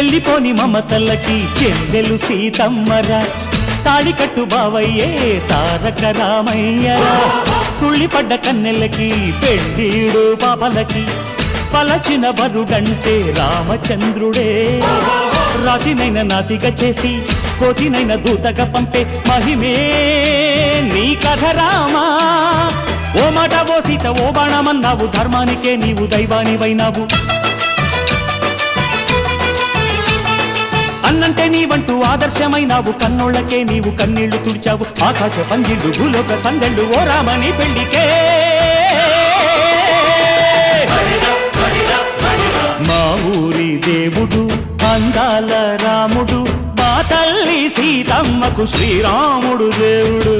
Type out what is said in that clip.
చెల్లిపోని మమతల్లకి చెల్లెలు సీతమ్మరా తాళికట్టు బావయ్యే తారక రామయ్యరా తుళ్ళిపడ్డ కన్నెలకి పెళ్ళీడు పాపలకి పలచిన బరుడంటే రామచంద్రుడే రాతినైన నాతిగా చేసి కోతినైన దూతగా పంపే మహిమే నీ కథ రామా ఓ మాట ఓ సీత ఓ బాణమన్నావు ధర్మానికే నీవు దైవానివైనావు అన్నంటే నీవంటూ ఆదర్శమైనావు కన్నోళ్ళకే నీవు కన్నీళ్లు తుడిచావు ఆకాశ పందిళ్ళు భూలోక సందెళ్ళు ఓ రామని పెళ్లికే మా ఊరి దేవుడు అందాల రాముడు మా తల్లి సీతమ్మకు శ్రీరాముడు దేవుడు